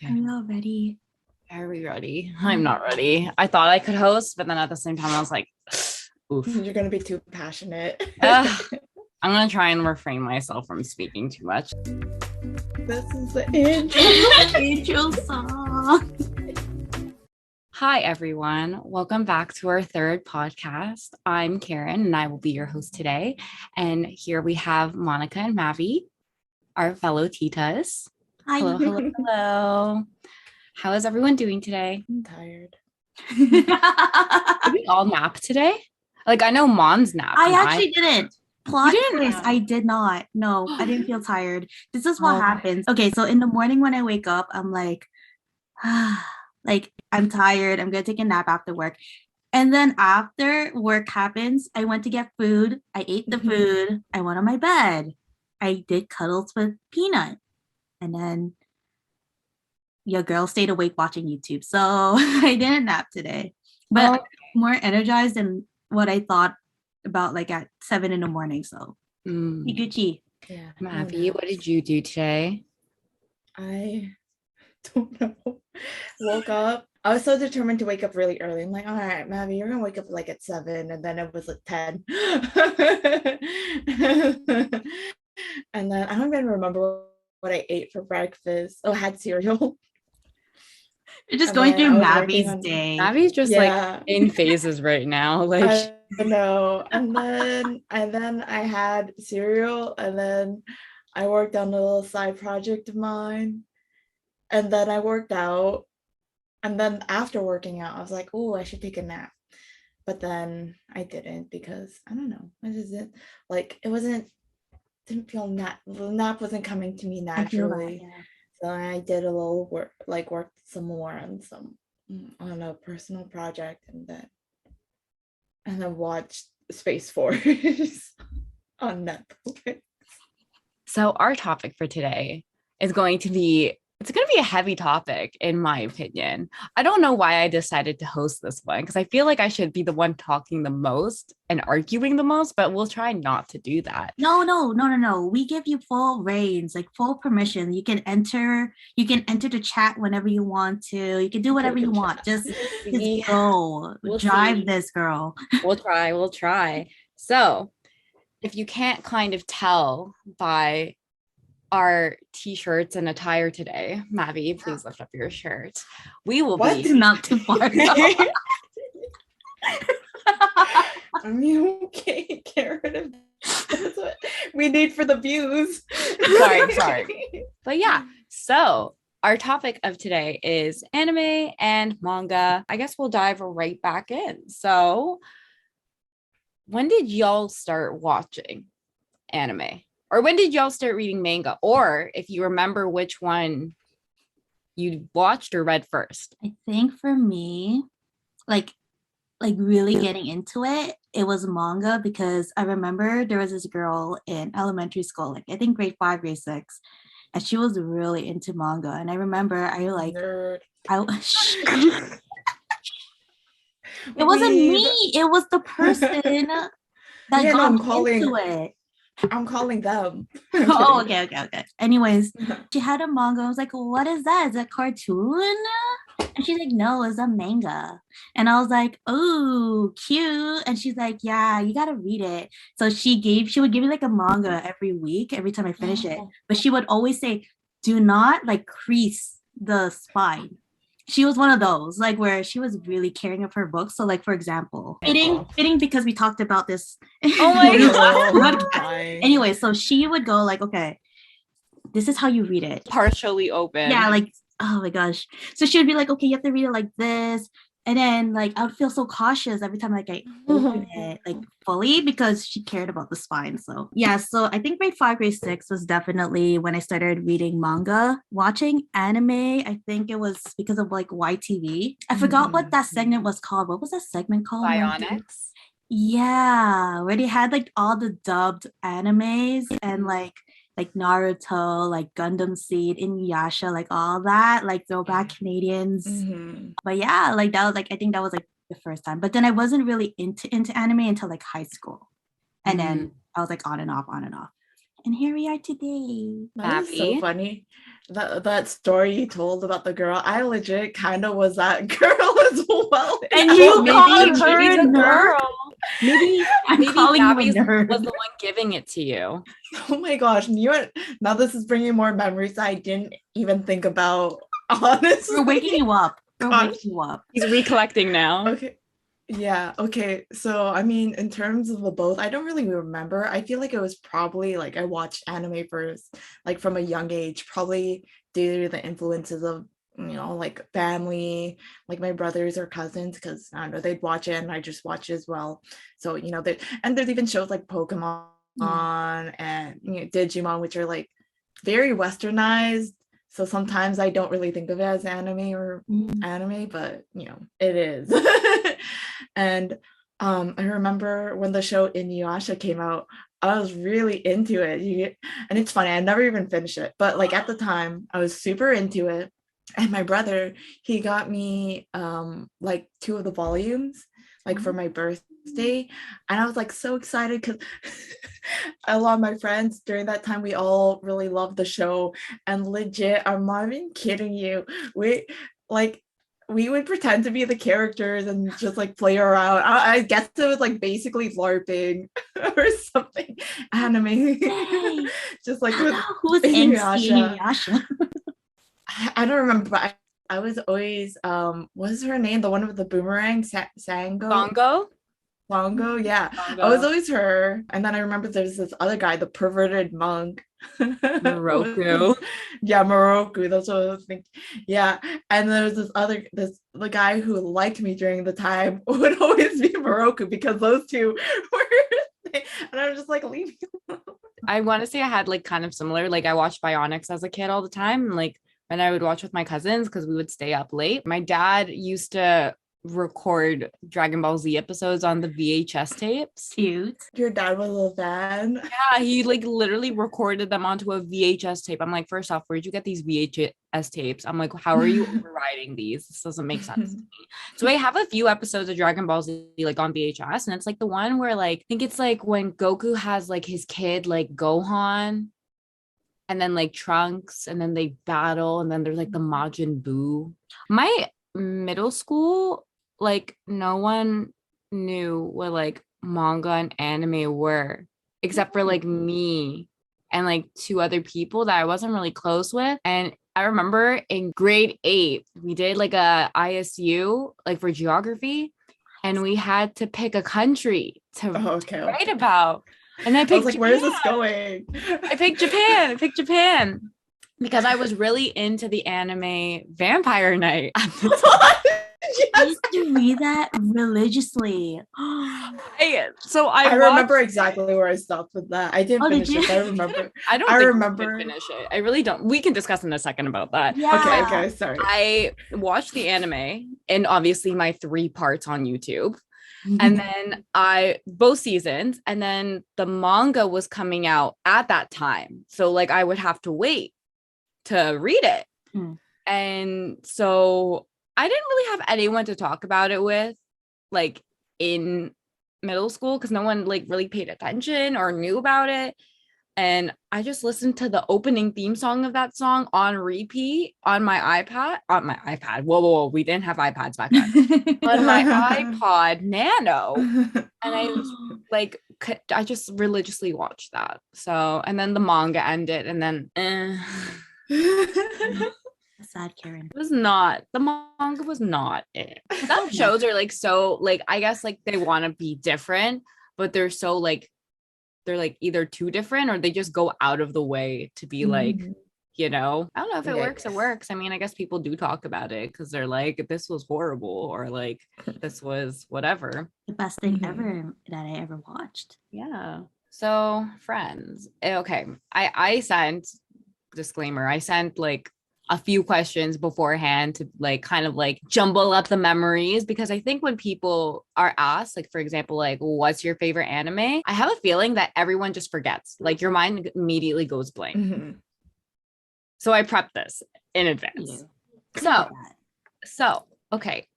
Okay. Are you all ready? Are we ready? I'm not ready. I thought I could host, but then at the same time, I was like, oof. You're going to be too passionate. I'm going to try and refrain myself from speaking too much. This is the intro. Intro song. Hi, everyone. Welcome back to our third podcast. I'm Karen, and I will be your host today. And here we have Monica and Mavi, our fellow teatas. Hi. Hello, hello, hello. How is everyone doing today? I'm tired. Did we all nap today? Like, I know Mon's nap. I actually didn't. Plot You didn't? twist, I did not. No, I didn't feel tired. This is what Oh. happens. Okay, so in the morning when I wake up, I'm like, like I'm tired. I'm gonna take a nap after work. And then after work happens, I went to get food. I ate the food. I went on my bed. I did cuddles with Peanut. And then your girl stayed awake watching YouTube. So I didn't nap today. But I'm more energized than what I thought about like at 7 a.m. So Gucci. Yeah. Mavi, what did you do today? I don't know. Woke up. I was so determined to wake up really early. I'm like, all right, Mavi, you're gonna wake up like at 7, and then it was like 10. And then I don't even remember what I ate for breakfast. Oh, I had cereal. You're just going through Mavi's day. Mavi's just like in phases right now. Like I know. And then I had cereal, and then I worked on a little side project of mine. And then I worked out. And then after working out, I was like, oh, I should take a nap. But then I didn't because I don't know. I just didn't like didn't feel the nap wasn't coming to me naturally. So I did a little work, worked some more on a personal project, and then watched Space Force on Netflix. So our topic for today is going to be a heavy topic, in my opinion. I don't know why I decided to host this one, because I feel like I should be the one talking the most and arguing the most, but we'll try not to do that. No. We give you full reins, like full permission. You can enter the chat whenever you want to. You can do whatever you want. Just go. We'll drive see. This girl. We'll try. So if you can't kind of tell by our t-shirts and attire today, Mavi, please lift up your shirt. We will be not too far. I mean, okay, Karen. That's what we need for the views. Sorry. But yeah, so our topic of today is anime and manga. I guess we'll dive right back in. So when did y'all start watching anime? Or when did y'all start reading manga? Or if you remember which one you watched or read first. I think for me, like really getting into it, it was manga, because I remember there was this girl in elementary school, like I think grade 5, grade 6, and she was really into manga. And I remember Nerd. It wasn't me. It was the person that got into it. I'm calling them. Oh, okay. Anyways, she had a manga. I was like, what is that? Is that a cartoon? And she's like, no, it's a manga. And I was like, oh, cute. And she's like, yeah, you gotta read it. So she would give me like a manga every week, every time I finish it. But she would always say, do not like crease the spine. She was one of those, like, where she was really caring of her books. So, like, for example, fitting because we talked about this. Oh my God. Anyway, so she would go like, okay, this is how you read it. Partially open. Yeah, like, oh my gosh. So she would be like, okay, you have to read it like this. And then like I would feel so cautious every time like I open it like fully, because she cared about the spine. So yeah, so I think grade 5, grade 6 was definitely when I started reading manga. Watching anime, I think it was because of like YTV. I forgot what that segment was called. What was that segment called? Bionics. Yeah, where they had like all the dubbed animes and like Naruto, like Gundam Seed, Inuyasha, like all that, like throwback Canadians. But yeah, like that was like, I think that was like the first time. But then I wasn't really into anime until like high school. And then I was like on and off. And here we are today. That is so Abby? funny. That story you told about the girl, I legit kind of was that girl as well. And you Maybe called her she's a a nerd? girl. Maybe I'm maybe calling Gabby you a nerd. was the one giving it to you. Oh my gosh, you know what? Now this is bringing more memories I didn't even think about. Honestly, We're waking you up. We're Gosh. waking you up. He's recollecting now. Okay. Yeah, okay. So, I mean, in terms of the both, I don't really remember. I feel like it was probably like I watched anime first, like from a young age, probably due to the influences of, like family, like my brothers or cousins, because I don't know, they'd watch it and I just watch it as well. So, and there's even shows like Pokemon and Digimon, which are like very westernized. So sometimes I don't really think of it as anime or anime, but it is. And I remember when the show Inuyasha came out, I was really into it. And it's funny, I never even finished it, but like at the time, I was super into it. And my brother, he got me like 2 of the volumes, like for my birthday, and I was like so excited because a lot of my friends during that time, we all really loved the show, and legit, I'm not even kidding you, we would pretend to be the characters and just like play around. I guess it was like basically LARPing or something, anime. Just like with Who's Inuyasha. Inuyasha? I don't remember, but I was always what's her name? The one with the boomerang, Bongo? Bongo, yeah. Bongo. I was always her. And then I remember there's this other guy, the perverted monk. Moroku. Yeah, Moroku. That's what I was thinking. Yeah. And there was the guy who liked me during the time would always be Moroku because those two were and I was just like, leave me alone. I want to say I had like kind of similar. Like I watched Bionics as a kid all the time. And like when I would watch with my cousins because we would stay up late. My dad used to record Dragon Ball Z episodes on the VHS tapes. Cute. Your dad was a fan. Yeah, he like literally recorded them onto a VHS tape. I'm like, first off, where'd you get these VHS tapes? I'm like, how are you overriding these? This doesn't make sense to me. So I have a few episodes of Dragon Ball Z like on VHS, and it's like the one where like I think it's like when Goku has like his kid like Gohan, and then like Trunks, and then they battle, and then there's like the Majin Buu. My middle school, like no one knew what like manga and anime were except for like me and like 2 other people that I wasn't really close with. And I remember in grade 8 we did like a ISU like for geography, and we had to pick a country to write about. And I picked was like, Japan. where is this going? I picked Japan because I was really into the anime Vampire Night at the time. I used to read that religiously. I remember exactly where I stopped with that. I didn't finish it, but I remember. I remember. Finish it. I really don't. We can discuss in a second about that. Yeah. Okay, sorry. I watched the anime and obviously my 3 parts on YouTube. And then both seasons, and then the manga was coming out at that time. So like I would have to wait to read it. And so I didn't really have anyone to talk about it with, like in middle school, because no one like really paid attention or knew about it. And I just listened to the opening theme song of that song on repeat on my iPad. Whoa. We didn't have iPads back then. On my iPod Nano. And I was like, I just religiously watched that. So, and then the manga ended, and then sad Karen. The manga was not it. Some shows are like so like I guess like they want to be different, but they're so like they're like either too different or they just go out of the way to be like, I don't know if it works. It works. I mean, I guess people do talk about it because they're like, this was horrible, or like this was whatever. The best thing ever that I ever watched. Yeah. So Friends. Okay. I sent like a few questions beforehand to like kind of like jumble up the memories, because I think when people are asked, like, for example, like, what's your favorite anime? I have a feeling that everyone just forgets, like your mind immediately goes blank. So I prepped this in advance. So, okay.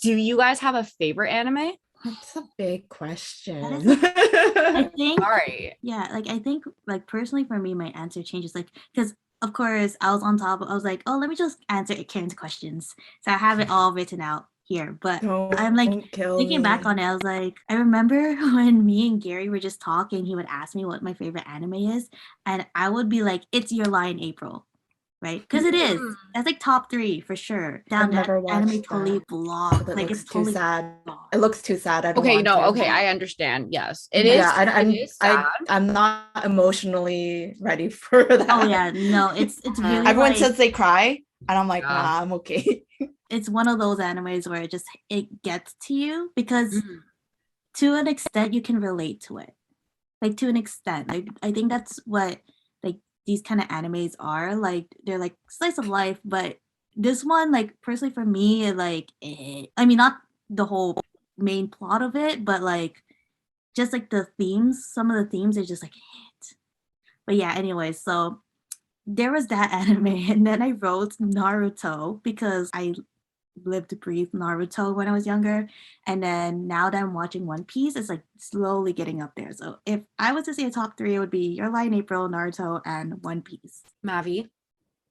Do you guys have a favorite anime? That's a big question. I think Sorry. yeah, like I think like personally for me, my answer changes like because of course I was on top. I was like, oh, let me just answer Karen's questions. So I have it all written out here. But I'm like Don't kill thinking back me. on it, I was like, I remember when me and Gary were just talking, he would ask me what my favorite anime is, and I would be like, it's Your Lie in April. Right? Because it is. Mm. That's like top three for sure. I've Down that never anime watched totally that. blocked. That Like looks it's too totally sad. blocked. It looks too sad. I don't Okay, want no, to. okay, I understand. Yes, it Yeah, is. and It is sad. I'm not emotionally ready for that. Oh yeah, no, it's Uh, really Everyone like says they cry, and I'm like, Yeah. nah, I'm okay. it's one of those animes where it gets to you because Mhm. to an extent you can relate to it. Like to an extent. Like I think that's what like these kind of animes are. Like they're like slice of life, but this one, like personally for me, I mean not the whole main plot of it, but like just like the themes, some of the themes are just like hit. But yeah, anyway, so there was that anime, and then I wrote Naruto because I lived to breathe Naruto when I was younger. And then now that I'm watching One Piece, it's like slowly getting up there. So if I was to say a top three, it would be Your Lie in April, Naruto, and One Piece. Mavi.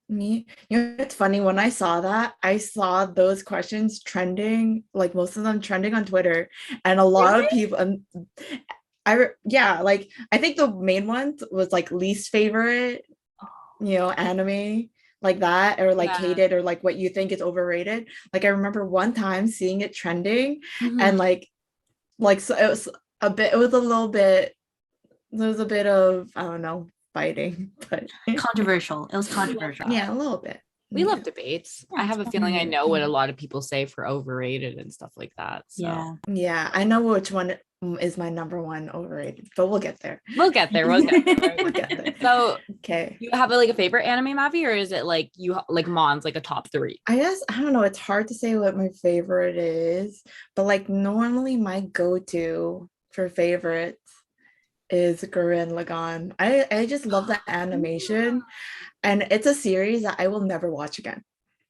Me, it's funny when I saw that, I saw those questions trending, like most of them trending on Twitter, and a lot of people, yeah, like I think the main one was like least favorite, anime like that, or like Yeah. hated, or like what you think is overrated. Like I remember one time seeing it trending, Mhm. and so it was it was a little bit, there was a bit of, I don't know, fighting, but Controversial. It was controversial. yeah, a little bit. We Yeah. love debates. Yeah, I have a it's feeling I fun. know what a lot of people say for overrated and stuff like that. So Yeah. Yeah, I know which one is my number one overrated, but we'll get there. we'll get there. We'll get there. We'll get there. So Okay. you have like a favorite anime, Mavi, or is it like you like Mon's like a top three? I guess I don't know. It's hard to say what my favorite is, but like normally my go-to for favorites is Gurren Lagann. I just love the animation, and it's a series that I will never watch again.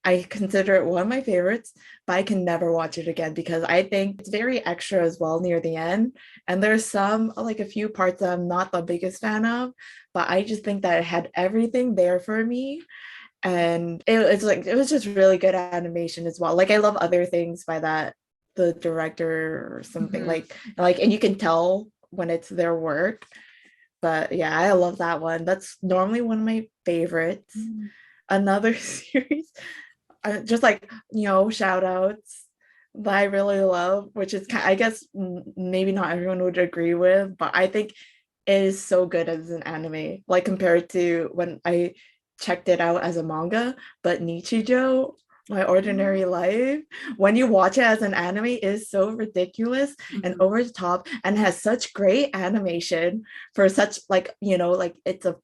I consider it one of my favorites, but I can never watch it again because I think it's very extra as well near the end. And there's some, like a few parts that I'm not the biggest fan of, but I just think that it had everything there for me. And it's like, it was just really good animation as well. Like I love other things by the director or something, Mhm. and you can tell when it's their work. But yeah, I love that one. That's normally one of my favorites. Another series, just like, shout outs that I really love, which is I guess maybe not everyone would agree with, but I think it is so good as an anime, like compared to when I checked it out as a manga. But Nichijou, My Ordinary Life, when you watch it as an anime, it is so ridiculous and over the top, and has such great animation for such, like, like it's a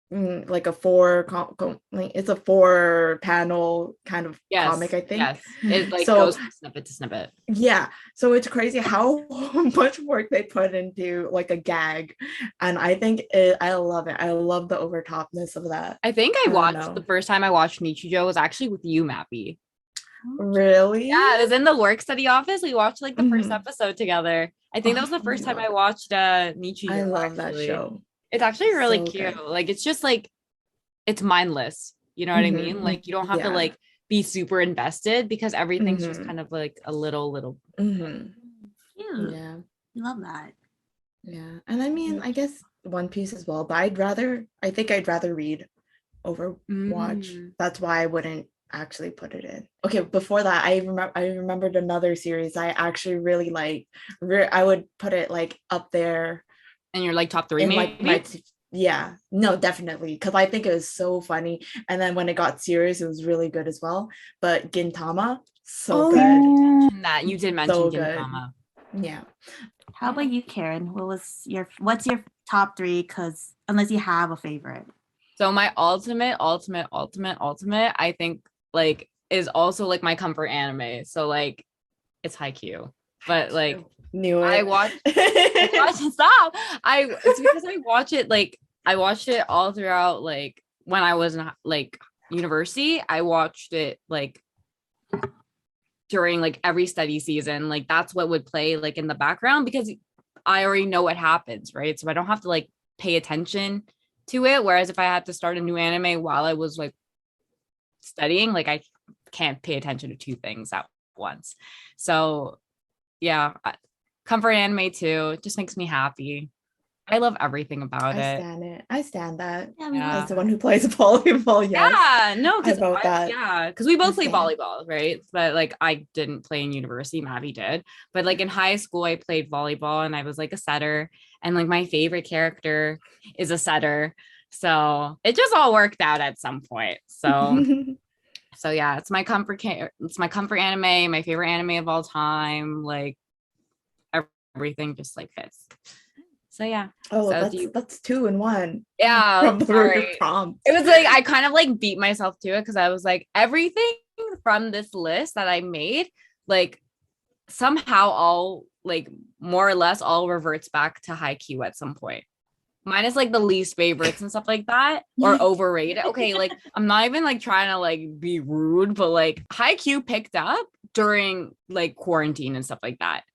it's a 4 panel kind of comic, I think. Yes. It like So goes from snippet to snippet. yeah, so it's crazy how much work they put into like a gag, and I think I love it. I love the overtopness of that. I think I I don't watched the know. first time I watched Nichijou was actually with you, Mappy. Really? Yeah, it was in the work study office. We watched like the first Mhm. episode together. I think that was the Oh, first time love I it. watched I Nichijou love that actually. show. It's actually really So cute. good. Like it's just like it's mindless. You know what I mean? Mhm. Like you don't have to Yeah. like be super invested because everything's just Mhm. kind of like a little. Mhm. Cute. Yeah. I love that. Yeah. And I mean, I guess One Piece as well, but I think I'd rather read over watch. Mm. That's why I wouldn't actually put it in. Okay, before that, I remembered another series I actually really like. I would put it like up there And you're like top three, in like maybe? yeah, no, definitely, because I think it was so funny. And then when it got serious, it was really good as well. But Gintama, so good, Mention that. You did mention so good. Gintama. Yeah. How about you, Karen? What's your top three? Because unless you have a favorite. So my ultimate, I think like is also like my comfort anime. So like it's Haikyuu. But like Knew I it. watched stop. It's because I watched it all throughout like when I was in like university. I watched it like during like every study season. Like that's what would play like in the background because I already know what happens, right? So I don't have to like pay attention to it. Whereas if I had to start a new anime while I was like studying, like I can't pay attention to two things at once. So yeah, comfort anime too. It just makes me happy. I love everything about I it. stand it. I stand that. Yeah, me As too. the one who plays volleyball, yes. Yeah, no, because vote that. yeah, because we both play Understand. volleyball, right? But like I didn't play in university, Maddie did. But like in high school, I played volleyball and I was like a setter. And like my favorite character is a setter. So it just all worked out at some point. So yeah, it's my comfort it's my comfort anime, my favorite anime of all time. Like everything just like fits. So yeah. Oh, So that's 2 in 1. yeah, From the word sorry. prompt. It was like I kind of like beat myself to it because I was like everything from this list that I made, like somehow all like more or less all reverts back to Haikyuu at some point. Minus like the least favorites and stuff like that, or overrated. Okay, like I'm not even like trying to like be rude, but like Haikyuu picked up during like quarantine and stuff like that.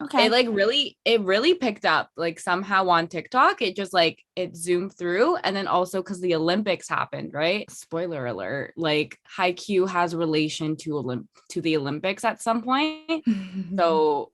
Okay. It really picked up like somehow on TikTok. It just like it zoomed through, and then also because the Olympics happened, right? Spoiler alert! Like Haikyuu has relation to the Olympics at some point. So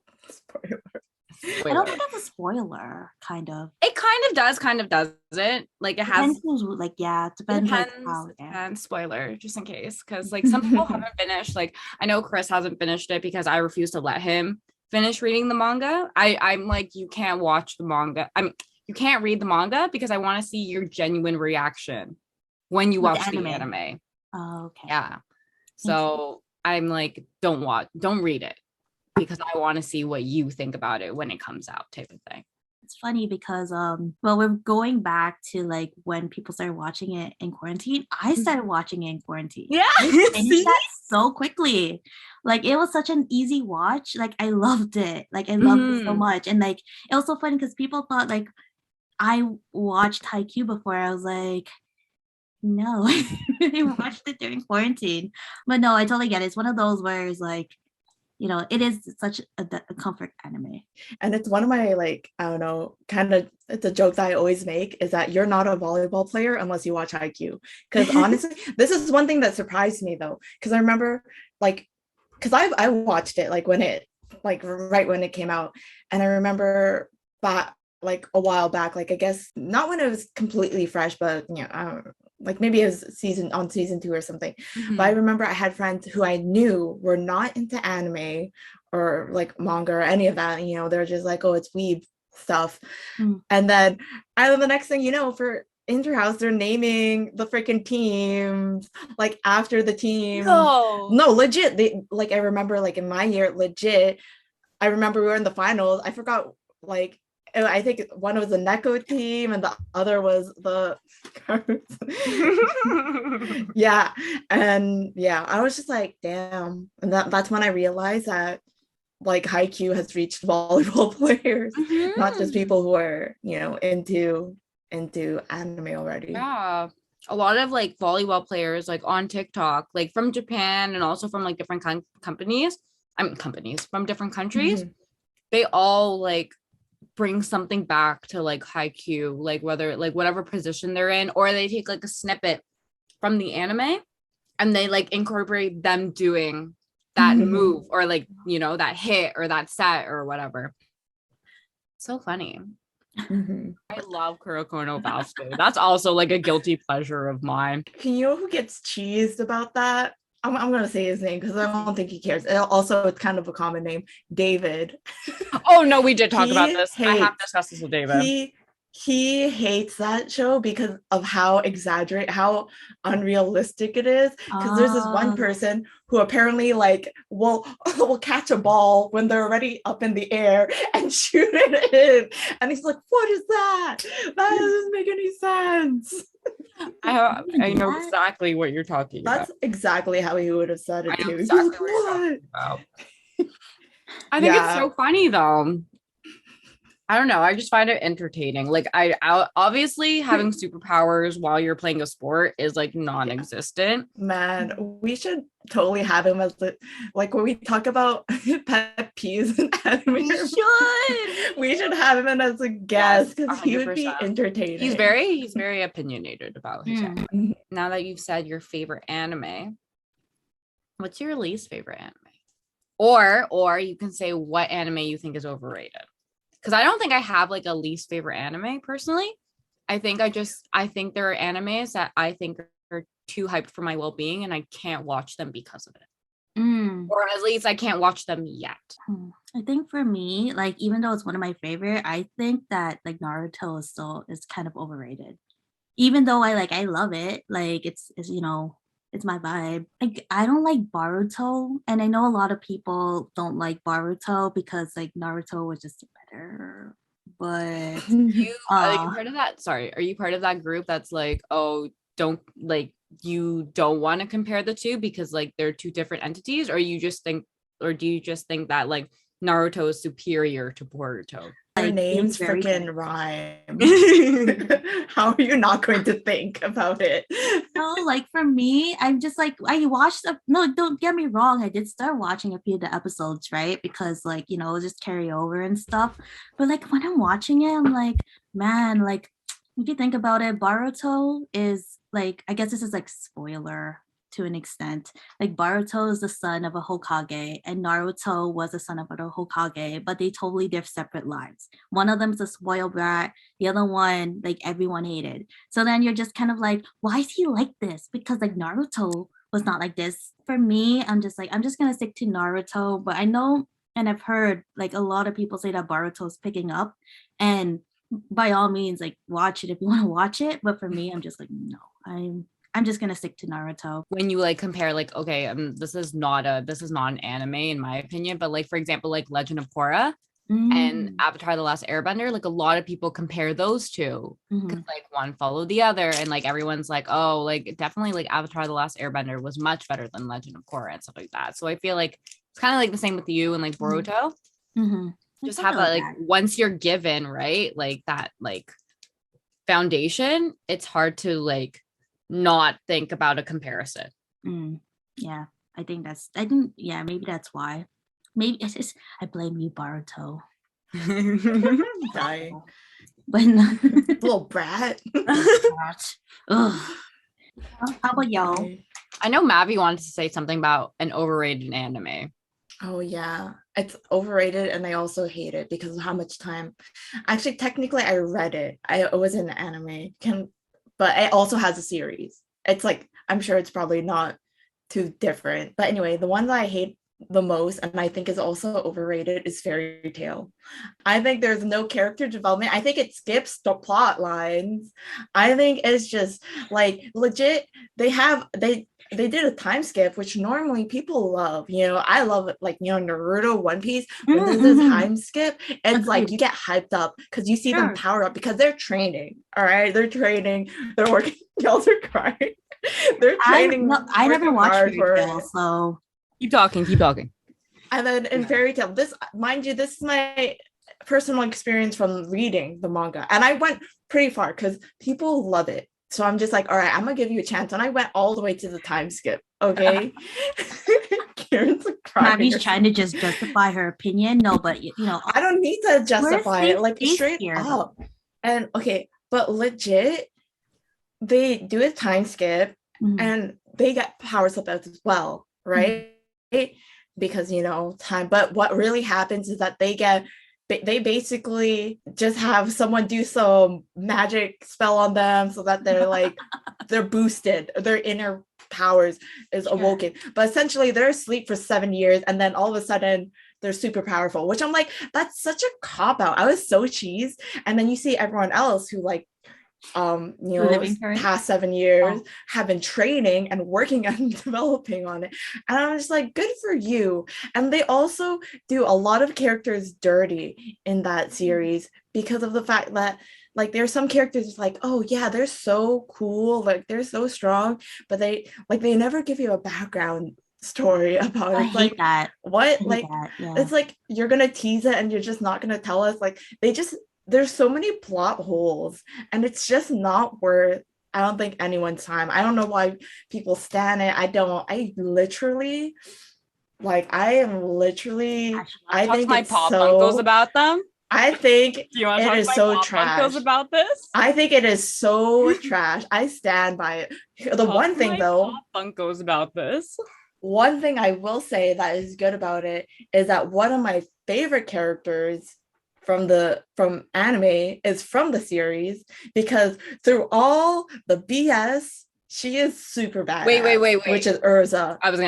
Spoiler. I don't think that's a spoiler, kind of. It kind of doesn't. Like it has Depends who's like, yeah, it depends like how. and spoiler, just in case. Because like some people haven't finished. Like I know Chris hasn't finished it because I refuse to let him finish reading the manga. I'm like, you can't watch the manga. I mean, you can't read the manga because I want to see your genuine reaction when you watch the anime. Oh, okay. Yeah. So I'm like, don't read it because I want to see what you think about it when it comes out, type of thing. It's funny because well, we're going back to like when people started watching it in quarantine. I started watching it in quarantine. Yeah. I finished that so quickly. Like it was such an easy watch. Like I loved it. Like I loved it so much. And like it was so funny because people thought like I watched Haikyuu before. I was like, no, I watched it during quarantine. But no, I totally get it. It's one of those where it's like, you know, it is such a comfort anime. And it's one of my, like, I don't know, kind of, it's a joke that I always make is that you're not a volleyball player unless you watch Haikyuu. Because honestly, this is one thing that surprised me though. Because I remember like, because I watched it like when it, like right when it came out. And I remember back like a while back, like I guess not when it was completely fresh, but you know, like maybe it was season 2 or something. But I remember I had friends who I knew were not into anime or like manga or any of that. You know, they're just like, oh, it's weeb stuff. And then the next thing you know, for Interhouse, they're naming the freaking teams like after the team. No, legit. They like I remember like in my year, legit. I remember we were in the finals. I forgot like. I think one was the Neko team and the other was the yeah. And yeah, I was just like, damn. And that's when I realized that like Haikyuu has reached volleyball players, not just people who are, you know, into anime already. Yeah. A lot of like volleyball players like on TikTok, like from Japan and also from like different companies from different countries, they all like bring something back to like Haikyuu, like whether like whatever position they're in, or they take like a snippet from the anime and they like incorporate them doing that move or like, you know, that hit or that set or whatever. So funny. I love Kuroko no Basuke. That's also like a guilty pleasure of mine. Can you know who gets cheesed about that? I'm gonna say his name because I don't think he cares. Also, it's kind of a common name, David. Oh no, we did talk about this. I have discussed this with David. He hates that show because of how unrealistic it is. Because there's this one person who apparently like will catch a ball when they're already up in the air and shoot it in, and he's like, "What is that? That doesn't make any sense." I know exactly what you're talking about. That's exactly how he would have said it too. Exactly what you're talking about. I think it's so funny though. I don't know. I just find it entertaining. Like I obviously having superpowers while you're playing a sport is like non-existent. Man, we should totally have him as the like when we talk about pet peeves in anime. We should have him in as a guest because he would be 100%. entertaining. He's very opinionated about his anime. Mhm. Now that you've said your favorite anime, what's your least favorite anime? Or you can say what anime you think is overrated. Because I don't think I have like a least favorite anime personally. I think there are animes that I think are too hyped for my well-being and I can't watch them because of it. Or at least I can't watch them yet. I think for me, like even though it's one of my favorite, I think that like Naruto is kind of overrated. Even though I love it, like it's it's my vibe. Like I don't like Boruto, and I know a lot of people don't like Boruto because like Naruto was just better. But Are you part of that? Sorry, are you part of that group that's like, oh, don't like you don't want to compare the two because like they're two different entities, or do you just think that like Naruto is superior to Boruto? Their like, names it's very freaking good. rhyme. How are you not going to think about it? No, like for me, I'm just like I watched no, don't get me wrong, I did start watching a few of the episodes, right? Because like, just carry over and stuff. But like when I'm watching it, I'm like, man, like if you think about it, Boruto is like, I guess this is like spoiler to an extent. Like Boruto is the son of a Hokage and Naruto was the son of a Hokage, but they totally live separate lives. One of them is a spoiled brat, the other one, like everyone hated. So then you're just kind of like, why is he like this? Because like Naruto was not like this. For me, I'm just like, I'm just gonna stick to Naruto. But I know and I've heard like a lot of people say that Boruto is picking up. And by all means, like watch it if you want to watch it. But for me, I'm just like, no, I'm just gonna stick to Naruto. When you like compare like, okay, this is not an anime in my opinion, but like for example, like Legend of Korra and Avatar the Last Airbender, like a lot of people compare those two because like one followed the other and like everyone's like, oh, like definitely like Avatar the Last Airbender was much better than Legend of Korra and stuff like that. So I feel like it's kind of like the same with you and like Boruto. Just have that like once you're given right like that like foundation, it's hard to like not think about a comparison. Yeah, I think yeah, maybe that's why. Maybe it's just I blame you, Baruto. Die. But no. Little brat. Ugh. How about y'all? I know Mavi wanted to say something about an overrated anime. Oh yeah, it's overrated and I also hate it because of how much time. Actually, technically I read it. It was an anime, but it also has a series. It's like, I'm sure it's probably not too different. But anyway, the one that I hate the most and I think is also overrated is Fairy Tail. I think there's no character development. I think it skips the plot lines. I think it's just like legit. They did a time skip, which normally people love. I love it, like Naruto, One Piece. When there's this time skip, it's like you get hyped up because you see them power up because they're training. All right, they're training. They're working. Y'all are crying. They're training. I never watched Fairy Tail, so keep talking. And then in Fairy Tail, mind you, this is my personal experience from reading the manga, and I went pretty far because people love it. So I'm just like, all right, I'm gonna give you a chance. And I went all the way to the time skip. Okay. Karen's crying. Mavi's trying to just justify her opinion. No, but I don't need to justify it, like straight up. And okay, but legit, they do a time skip and they get powers up as well, right? Because time. But what really happens is that they basically just have someone do some magic spell on them so that they're like they're boosted, their inner powers is awoken. But essentially they're asleep for 7 years and then all of a sudden they're super powerful, which I'm like, that's such a cop out. I was so cheesed. And then you see everyone else who like past 7 years have been training and working and developing on it, and I'm just like, good for you. And they also do a lot of characters dirty in that series because of the fact that like there's some characters like, oh yeah, they're so cool, like they're so strong, but they never give you a background story about it. I It's hate like, that. what? I hate Like, that. Yeah. it's like you're gonna tease it and you're just not gonna tell us. Like, there's so many plot holes, and it's just not worth, I don't think, anyone's time. I don't know why people stand it. I literally, like, I am literally, I Talk to think my it's pop Funkos so, about them. I think Do you want to it talk to is my so pop Funkos trash. about this? I think it is so trash. I stand by it. The Talk one to thing my though, pop Funkos about this. one thing I will say that is good about it is that one of my favorite characters from anime is from the series, because through all the BS, she is super badass. Wait. Which is Urza. I was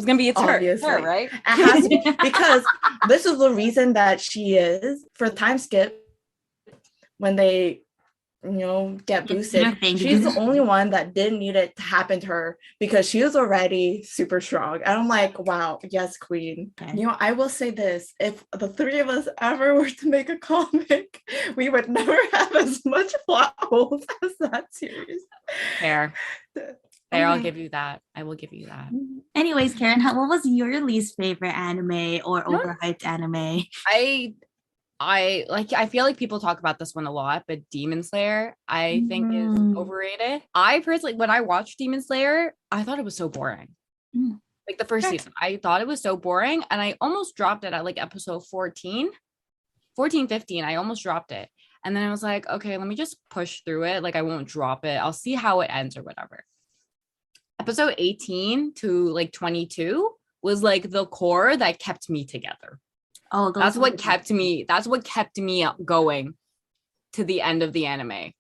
gonna be it's her, Obviously. right? It has to be, because this is the reason that she is, for time skip, when they get boosted, she's the only one that didn't need it to happen to her, because she was already super strong. And I'm like, wow, yes, queen. Okay. I will say this: if the three of us ever were to make a comic, we would never have as much plot holes as that series. Fair. I'll give you that. I will give you that. Anyways, Karen, what was your least favorite anime or overhyped anime? I feel like people talk about this one a lot, but Demon Slayer I think is overrated. I personally, when I watched Demon Slayer, I thought it was so boring. Like the first season, I thought it was so boring, and I almost dropped it at like episode 14, 15. I almost dropped it. And then I was like, okay, let me just push through it. Like I won't drop it. I'll see how it ends or whatever. Episode 18 to like 22 was like the core that kept me together. Oh, that's what kept me going to the end of the anime.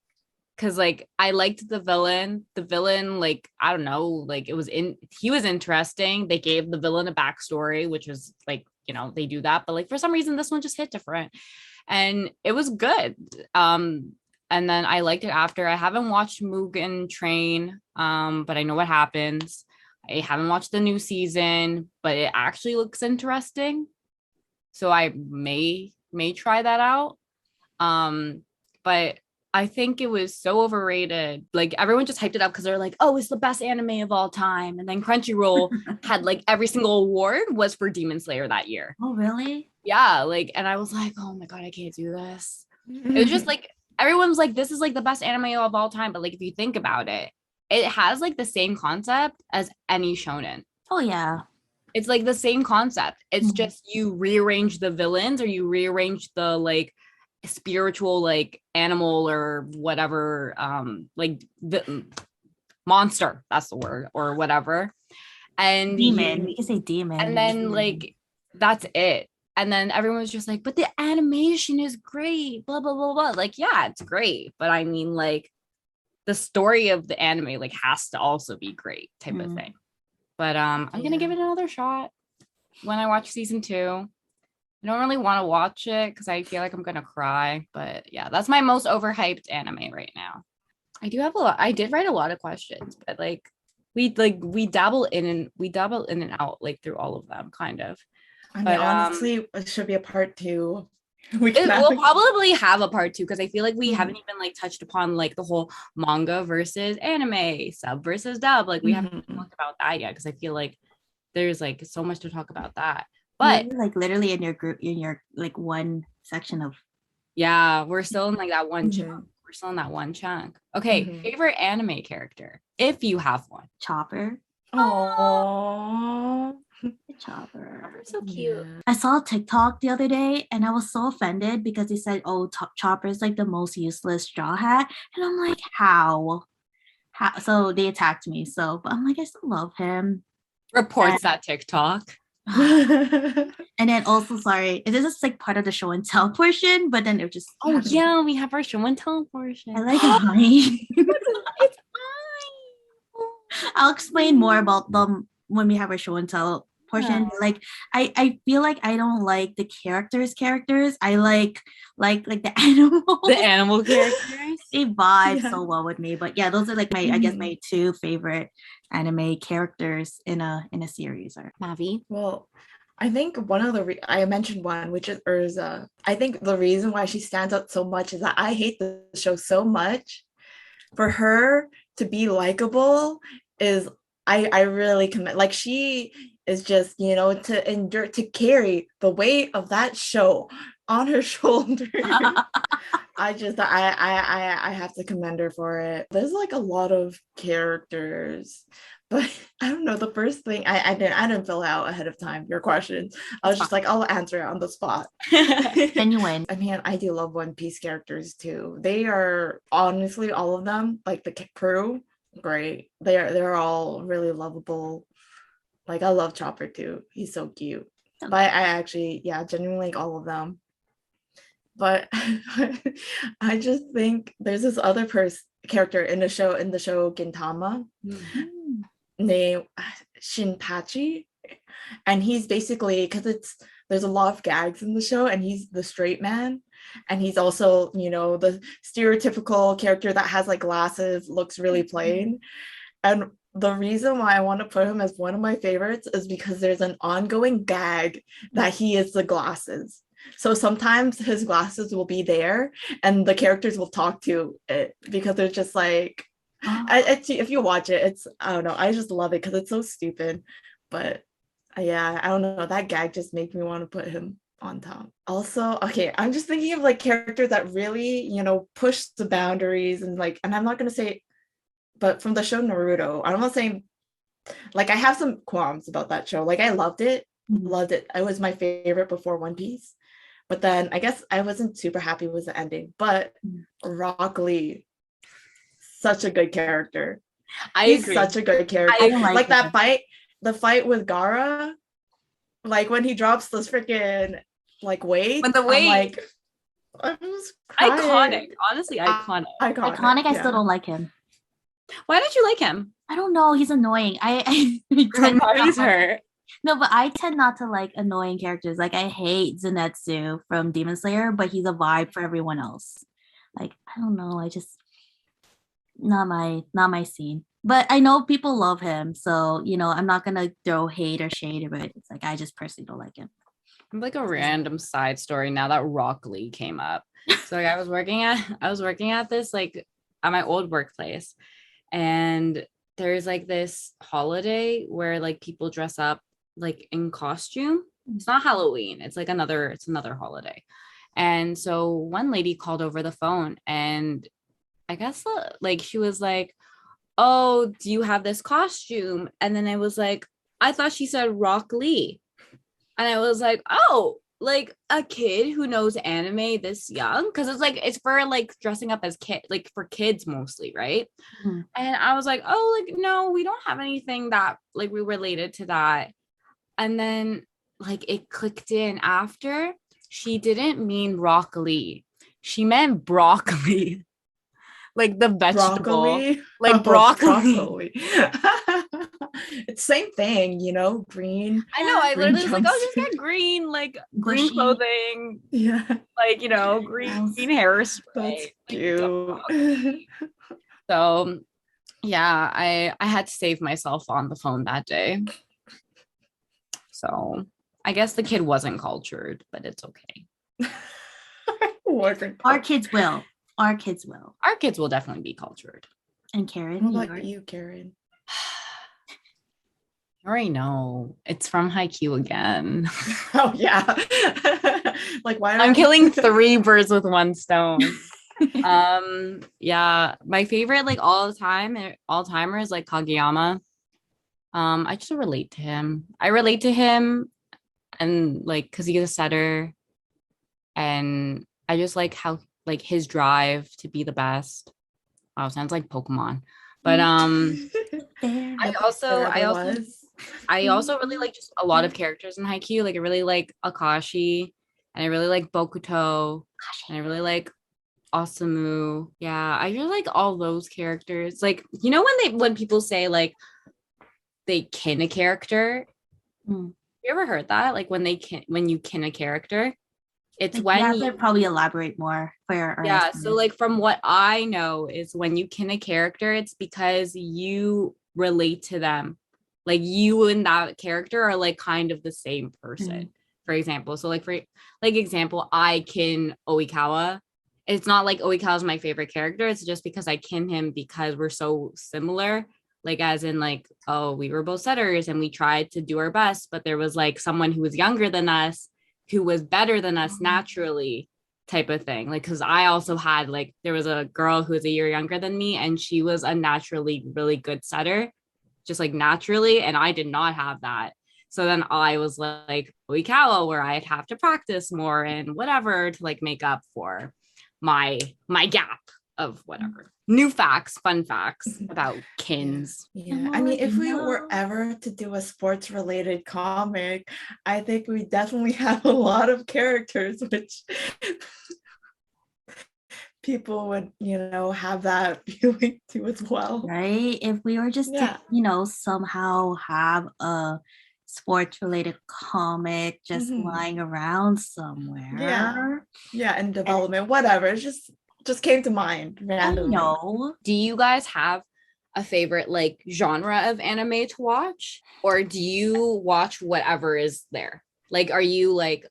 Cause like I liked the villain, like, I don't know, like he was interesting. They gave the villain a backstory, which was like, they do that, but like for some reason this one just hit different and it was good. And then I liked it after. I haven't watched Mugen Train, but I know what happens. I haven't watched the new season, but it actually looks interesting. So I may try that out. But I think it was so overrated. Like everyone just hyped it up because they're like, oh, it's the best anime of all time. And then Crunchyroll had like every single award was for Demon Slayer that year. Oh, really? Yeah. Like, and I was like, oh my God, I can't do this. It was just like, everyone's like, this is like the best anime of all time. But like, if you think about it, it has like the same concept as any shonen. Oh, yeah. It's like the same concept. It's just you rearrange the villains or you rearrange the like spiritual like animal or whatever, like the monster, that's the word, or whatever. And demon, we can say demon. And then like that's it. And then everyone was just like, but the animation is great, blah blah blah blah. Like, yeah, it's great, but I mean, like, the story of the anime like has to also be great, type of thing. But I'm gonna give it another shot when I watch season 2. I don't really want to watch it because I feel like I'm gonna cry. But yeah, that's my most overhyped anime right now. I did write a lot of questions, but like we dabble in and out like through all of them, kind of. I mean, honestly, it should be a part 2. We'll probably have a part 2 because I feel like we haven't even like touched upon like the whole manga versus anime, sub versus dub. Like we haven't talked about that yet because I feel like there's like so much to talk about that. But you're, like literally in your group, in your like one section of. Yeah, we're still in like that one chunk. We're still in that one chunk. Okay, favorite anime character, if you have one. Chopper. Oh. Chopper. So cute. Yeah. I saw a TikTok the other day and I was so offended because they said, oh, Chopper is like the most useless straw hat. And I'm like, how? So they attacked me. So, but I'm like, I still love him. Reports that TikTok. And then also, sorry, this is like part of the show and tell portion, but then it just. Oh, yeah, we have our show and tell portion. I like it. It's I'll explain more about them when we have our show and tell portion. Yeah. Like I feel like I don't like the characters. I like the animals. The animal characters. They vibe so well with me. But yeah, those are like my I guess my 2 favorite anime characters in a series. Or Mavi. Well, I think one of the I mentioned one, which is Urza. I think the reason why she stands out so much is that I hate the show so much. For her to be likable is, I really commit. Like she is just, to endure, to carry the weight of that show on her shoulder. I have to commend her for it. There's like a lot of characters, but I don't know. The first thing I didn't fill out ahead of time your questions. I was just like, I'll answer it on the spot. Genuine. I mean, I do love One Piece characters too. They are honestly all of them, like the crew, great. They're all really lovable. Like I love Chopper too. He's so cute. But I actually, yeah, genuinely like all of them. But I just think there's this other character in the show Gintama named Shinpachi, and he's basically, because there's a lot of gags in the show, and he's the straight man, and he's also the stereotypical character that has like glasses, looks really plain. And the reason why I want to put him as one of my favorites is because there's an ongoing gag that he is the glasses. So sometimes his glasses will be there and the characters will talk to it because they're just like, if you watch it, it's, I don't know, I just love it because it's so stupid. But yeah, I don't know, that gag just made me want to put him on top. Also, okay, I'm just thinking of like characters that really, push the boundaries and like, and I'm not going to say, but from the show Naruto, I'm not saying, like I have some qualms about that show. Like I loved it. It was my favorite before One Piece. But then I guess I wasn't super happy with the ending. But Rock Lee, such a good character. He's agree. Such a good character. Like that fight, the fight with Gaara, like when he drops this freaking like weight. But the weight, like, I was crying. Iconic. Honestly, iconic. Iconic. I still don't like him. Why don't you like him? I don't know. He's annoying. I reminds her. No, but I tend not to like annoying characters. Like I hate Zenitsu from Demon Slayer, but he's a vibe for everyone else. Like I don't know. I just not my scene. But I know people love him, so I'm not gonna throw hate or shade, but it's like I just personally don't like him. Like a random side story now that Rock Lee came up. So like I was working at this like at my old workplace, and there's like this holiday where like people dress up like in costume. It's not Halloween. It's like another holiday. And so one lady called over the phone, and I guess like she was like, "Oh, do you have this costume?" And then I was like, I thought she said Rock Lee. And I was like, oh, like a kid who knows anime this young? Because it's for like dressing up as like for kids mostly, right? Mm-hmm. And I was like, oh, like, no, we don't have anything that like we related to that. And then like it clicked in after. She didn't mean Rock Lee. She meant broccoli. Like the vegetable. Broccoli? Like broccoli. It's same thing, green. I know. I literally was like, oh, just get green, like green clothing. Yeah. Like, green hairspray. That's cute. So yeah, I had to save myself on the phone that day. So I guess the kid wasn't cultured, but it's okay. Our kids will. Our kids will. Our kids will definitely be cultured. And Karen? What about you, Karen? I already know. It's from Haikyuu again. Oh, yeah. Like, why? I'm killing 3 birds with 1 stone. Yeah. My favorite, like, all-timer is, like, Kageyama. I just relate to him. I relate to him, and, like, because he's a setter. And I just like how, like, his drive to be the best. Wow, sounds like Pokemon. But I also really like just a lot of characters in Haikyuu. Like I really like Akashi, and I really like Bokuto, and I really like Osamu. Yeah, I really like all those characters. Like, when people say like they kin a character. You ever heard that? Like when you kin a character, it's like when you probably elaborate more for our listeners. So like from what I know is when you kin a character, it's because you relate to them. Like you and that character are like kind of the same person, for example. So like for like example, I kin Oikawa. It's not like Oikawa is my favorite character. It's just because I kin him because we're so similar. like as in like, oh, we were both setters and we tried to do our best, but there was like someone who was younger than us who was better than us naturally, type of thing. Like, because I also had like, there was a girl who was a year younger than me and she was a naturally really good setter, just like naturally, and I did not have that. So then I was like Oikawa, where I'd have to practice more and whatever to like make up for my gap of whatever. New facts, fun facts about kins. Yeah, I mean, if we were ever to do a sports related comic, I think we definitely have a lot of characters which people would, have that feeling too as well. Right? If we were just to, somehow have a sports related comic just lying around somewhere. Yeah, in development, whatever. It just came to mind randomly. Do you guys have a favorite like genre of anime to watch, or do you watch whatever is there? Like, are you like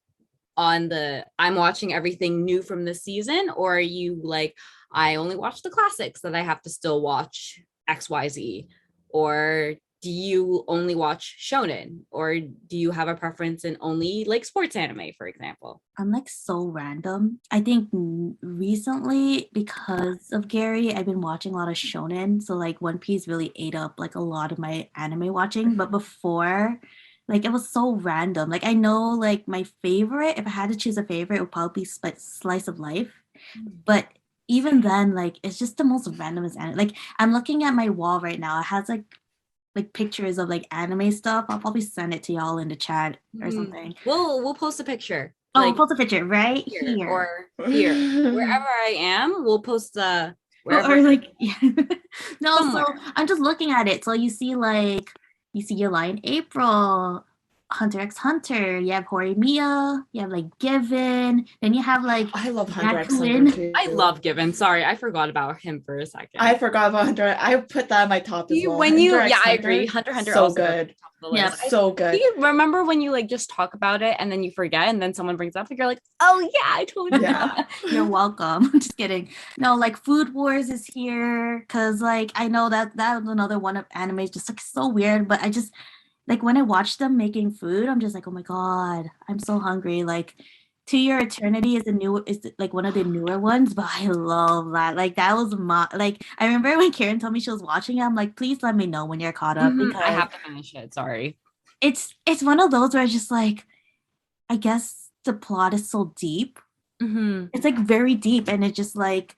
on the I'm watching everything new from this season, or are you like I only watch the classics that I have to still watch XYZ? Or do you only watch shonen, or do you have a preference in only like sports anime, for example? I'm like so random. I think recently, because of Gary, I've been watching a lot of shonen. So like One Piece really ate up like a lot of my anime watching. But before, like it was so random. Like I know like my favorite, if I had to choose a favorite, it would probably be Slice of Life. But even then, like it's just the most randomest anime. Like I'm looking at my wall right now. It has like pictures of like anime stuff. I'll probably send it to y'all in the chat or something. We'll post a picture. Oh, like, we'll post a picture right here. Or here. Wherever I am, we'll post the wherever. Or like no, somewhere. So I'm just looking at it. So you see your line April, Hunter x Hunter, you have Horimiya, you have like Given, then you have like I love Hunter x Hunter too. I love Given. Sorry, I forgot about him for a second. I forgot about Hunter. I put that on my top as well. I agree. Hunter so also good. Yeah, so good. Do you remember when you like just talk about it and then you forget and then someone brings it up and you're like, oh yeah, I totally forgot. You're welcome. Just kidding. No, like Food Wars is here because like I know that was another one of anime just like so weird, but I just like when I watch them making food, I'm just like, oh my god, I'm so hungry. Like To Your Eternity is like one of the newer ones, but I love that. Like that was like I remember when Karen told me she was watching it, I'm like, please let me know when you're caught up because I have to finish it. Sorry. It's one of those where it's just like, I guess the plot is so deep. It's like very deep, and it just like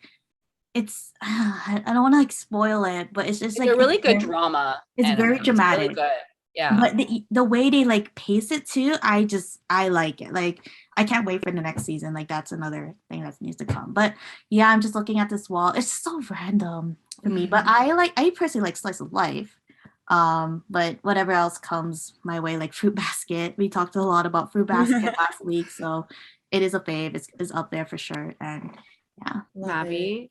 it's I don't want to like spoil it, but it's just like a really good drama. It's very dramatic. It's really good. Yeah. But the way they like pace it too, I like it. Like I can't wait for the next season. Like that's another thing that needs to come. But yeah, I'm just looking at this wall. It's so random for me. But I personally like Slice of Life. But whatever else comes my way, like Fruit Basket. We talked a lot about Fruit Basket last week, so it is a fave. It's up there for sure. And yeah, Mavi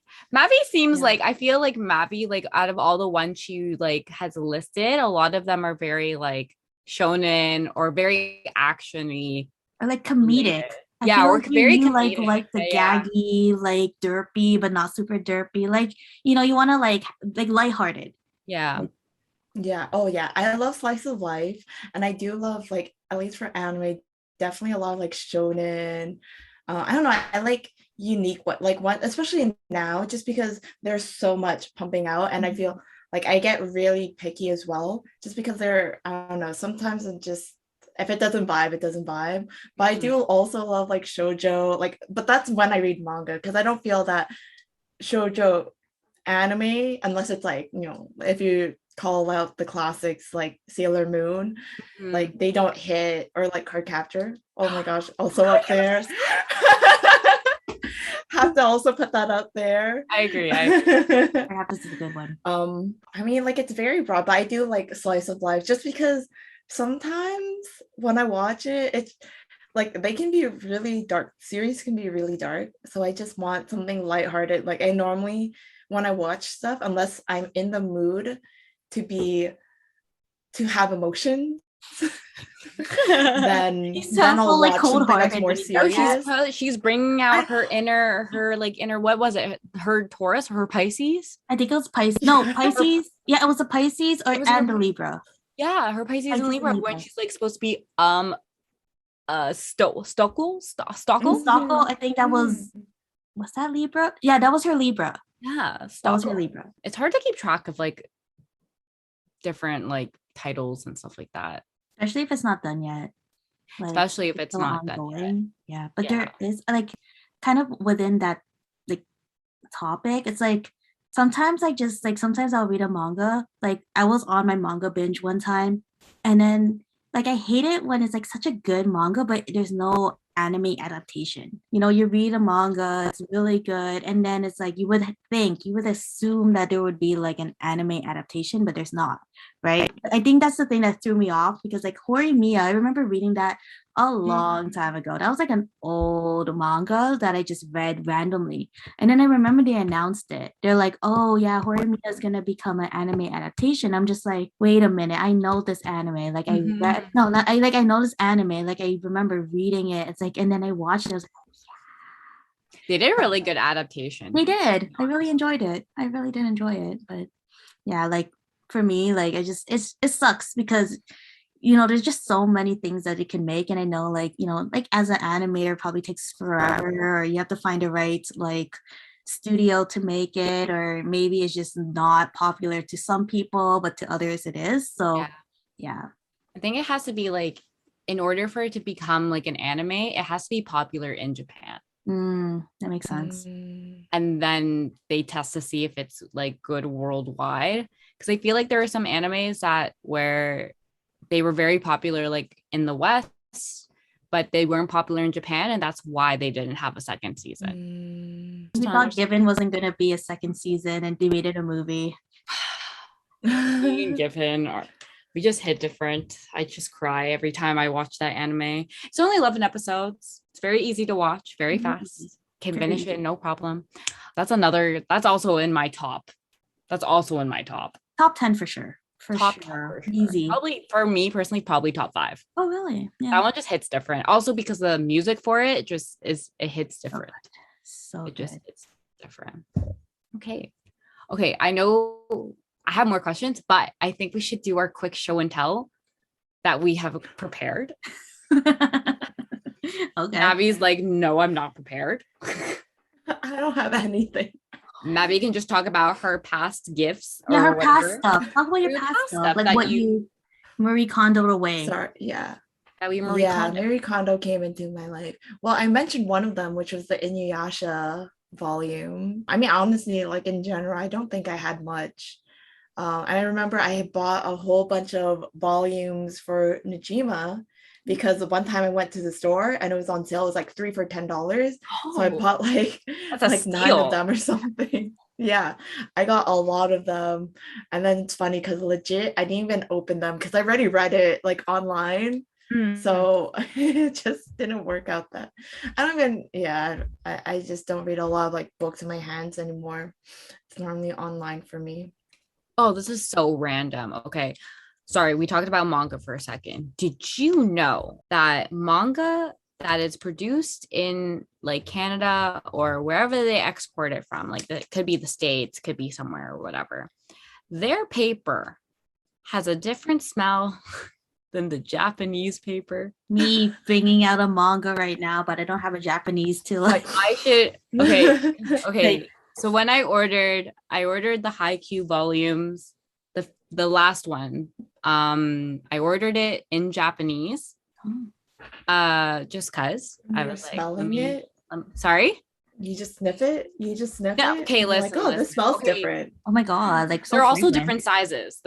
seems like I feel like Mavi, like out of all the ones she like has listed, a lot of them are very like shonen or very actiony or like comedic. Or like very comedic. Like the gaggy, like derpy, but not super derpy. Like you want to like lighthearted. Yeah. Oh yeah, I love Slice of Life, and I do love like at least for anime, definitely a lot of like shonen. I don't know. I like unique one, especially now, just because there's so much pumping out, and I feel like I get really picky as well, just because I don't know. Sometimes it just if it doesn't vibe, it doesn't vibe. But I do also love like shoujo, but that's when I read manga because I don't feel that shoujo anime unless it's like if you call out the classics like Sailor Moon, like they don't hit, or like Cardcaptor. Oh my gosh, also up there. Have to also put that up there. I agree. Perhaps this is a good one. I mean, like it's very broad, but I do like Slice of Life just because sometimes when I watch it, it's like they can be really dark. Series can be really dark, so I just want something lighthearted. Like I normally when I watch stuff, unless I'm in the mood to have emotion, then He's then I'll so, like, watch something that's cold-hearted more when he No, does that. serious. she's bringing out her inner, what was it? Her Taurus or her Pisces? I think it was Pisces. No, Pisces. Yeah, it was a Pisces It was and her, a Libra. yeah, her Pisces and Pisces and Libra when Libra. she's like supposed to be Stockle. And Stockle, I think that was that Libra? Yeah, that was her Libra. Yeah, That was her Stockle. Libra. It's hard to keep track of like different like titles and stuff like that, Especially if it's not done yet. Like, especially if it's still not done yet. ongoing. Yeah, but Yeah. there is like kind of within that like topic. It's like sometimes I just like sometimes I'll read a manga. Like I was on my manga binge one time, and then like I hate it when it's like such a good manga, but there's no anime adaptation. You know, you read a manga, it's really good, and then it's like you would assume that there would be like an anime adaptation, but there's not, right? I think that's the thing that threw me off because like Horimiya, I remember reading that a long time ago. That was like an old manga that I just read randomly. And then I remember they announced it. They're like, oh yeah, Horimiya is gonna become an anime adaptation. I'm just like, wait a minute, I know this anime. Like I read no, not I know this anime. Like I remember reading it. It's like, and then I watched it. I was like, They did a really good adaptation. they did. I really enjoyed it. I really did enjoy it. But yeah, like for me, like it sucks because you know, there's just so many things that it can make. And I know, like, you know, like as an animator, probably takes forever, or you have to find the right like studio to make it, or maybe it's just not popular to some people, but to others it is. So yeah. I think it has to be like, in order for it to become like an anime, it has to be popular in Japan. That makes sense. And then they test to see if it's like good worldwide. Because I feel like there are some animes that where they were very popular like in the West, but they weren't popular in Japan, and that's why they didn't have a second season. We thought Given wasn't gonna be a second season, and they made it a movie. Given, we just hit different. I just cry every time I watch that anime. It's only 11 episodes. It's very easy to watch, very fast. Can finish it, no problem. That's also in my top. Top 10 for sure. Top sure. Easy. Probably for me personally, probably top 5. Oh, really? Yeah. That one just hits different. Also because the music for it just it hits different. So it just hits different. Okay. I know I have more questions, but I think we should do our quick show and tell that we have prepared. Okay. Abby's like, no, I'm not prepared. I don't have anything. Maddie can just talk about her past gifts. Yeah, her whatever. past stuff. Talk about your past stuff. Like what you Marie Kondoed away. Sorry, yeah. That we Marie Kondo came into my life. Well, I mentioned one of them, which was the Inuyasha volume. I mean, honestly, like in general, I don't think I had much. And I remember I had bought a whole bunch of volumes for Najima because the one time I went to the store and it was on sale. It was like 3 for $10. So I bought like 9 of them or something. Yeah, I got a lot of them. And then it's funny because legit, I didn't even open them because I already read it like online. So it just didn't work out that. I just don't read a lot of like books in my hands anymore. It's normally online for me. Oh, this is so random. Okay. Sorry, we talked about manga for a second. Did you know that manga that is produced in like Canada or wherever they export it from, like it could be the States, could be somewhere or whatever, their paper has a different smell than the Japanese paper? Me bringing out a manga right now, but I don't have a Japanese to like. I should. Okay. So when I ordered the Haikyuu volumes, the last one. I ordered it in Japanese. Just cause I was like smelling it. Sorry? You just sniff it? No, okay, listen. Like, oh, this smells different. Oh my god, like so they're also fragrant. different sizes.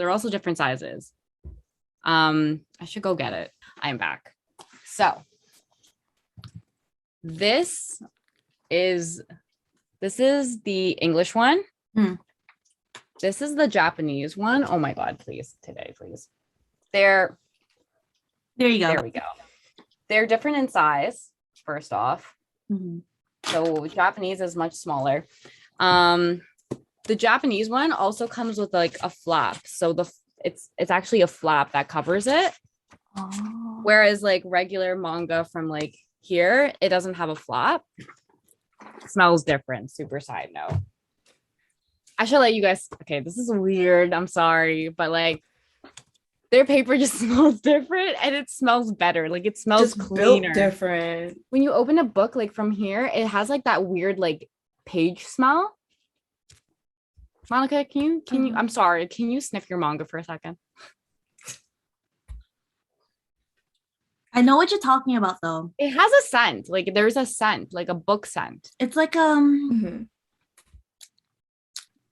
I should go get it. I'm back. So this is the English one. This is the Japanese one. Oh my god, please. There you go. There we go. They're different in size, first off. So Japanese is much smaller. The Japanese one also comes with like a flap. So it's actually a flap that covers it. Whereas like regular manga from like here, it doesn't have a flap. Smells different. Super side note. I should let you guys. Okay, this is weird. I'm sorry, but like their paper just smells different and it smells better. Like it smells Just cleaner. built different. When you open a book like from here, it has like that weird like page smell. Monica, can you I'm sorry, can you sniff your manga for a second? I know what you're talking about though. It has a scent. Like there's a scent, like a book scent. It's like Mhm.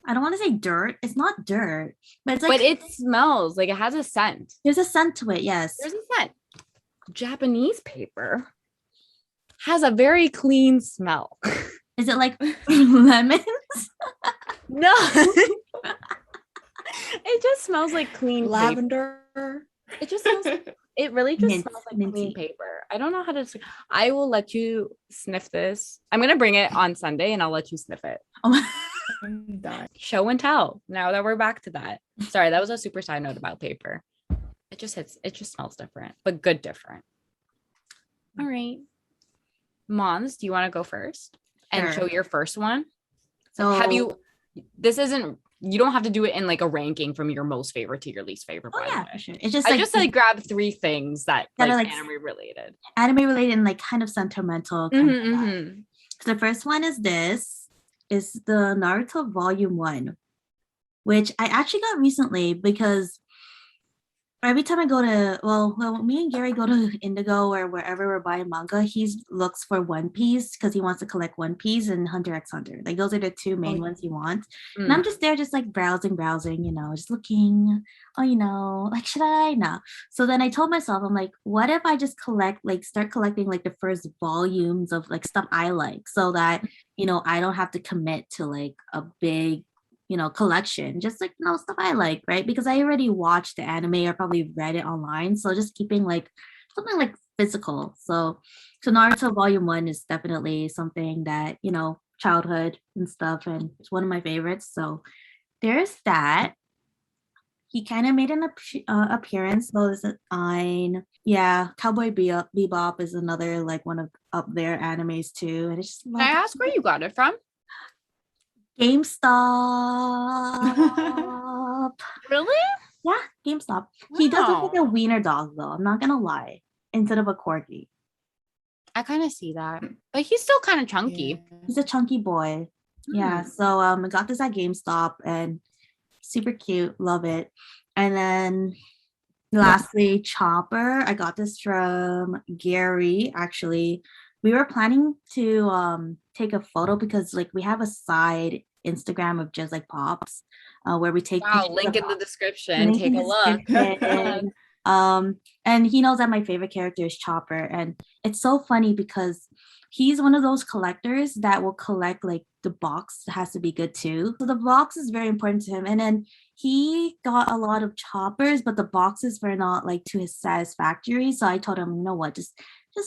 I don't want to say dirt. It's not dirt, but it's like But it smells like it has a scent. there's a scent to it. Yes. There's a scent. Japanese paper has a very clean smell. Is it like lemons? No. It just smells like clean paper. Lavender. It just smells it really just Mint, smells like minty. clean paper. I don't know how to I will let you sniff this. I'm gonna bring it on Sunday and I'll let you sniff it. Oh, I'm dying. Show and tell. Now that we're back to that. Sorry, that was a super side note about paper. It just smells different, but good different. All right. Mons, do you want to go first and Sure. show your first one? so You don't have to do it in like a ranking from your most favorite to your least favorite. Oh by the yeah, way. for sure. It's just I like just like grab 3 things that That like, are, like, anime related. anime related and like kind of sentimental. Kind of Mhm, vibe. mhm. So the first one is the Naruto Volume 1, which I actually got recently because every time I go to, well, me and Gary go to Indigo or wherever we're buying manga, he looks for One Piece because he wants to collect One Piece and Hunter x Hunter. Like those are the 2 main yeah. ones he wants. Mm. And I'm just there, just like browsing, just looking. Oh, like, should I? No. So then I told myself, I'm like, what if I just start collecting like the first volumes of like stuff I like so that, I don't have to commit to like a big collection, just like stuff I like, right? Because I already watched the anime or probably read it online, so just keeping like something like physical. So Naruto Volume 1 is definitely something that childhood and stuff, and it's one of my favorites. So there's that. He kind of made an appearance. So this is on, yeah, Cowboy Bebop is another like one of up their animes too, and it's just Can I ask where you got it from? GameStop. Really? Yeah, GameStop. He does look like Wow. a wiener dog, though. I'm not gonna lie. Instead of a corgi, I kind of see that, but he's still kind of chunky. he's a chunky boy. Yeah. Mm. So I got this at GameStop and super cute. Love it. And then lastly, Chopper. I got this from Gary. Actually, we were planning to take a photo because like we have a side Instagram of just like pops, where we take Wow, pictures link of in the pops. description. Link Take in a the look. description. And he knows that my favorite character is Chopper, and it's so funny because he's one of those collectors that will collect like the box has to be good too. So the box is very important to him, and then he got a lot of Choppers, but the boxes were not like to his satisfactory. So I told him, you know what, just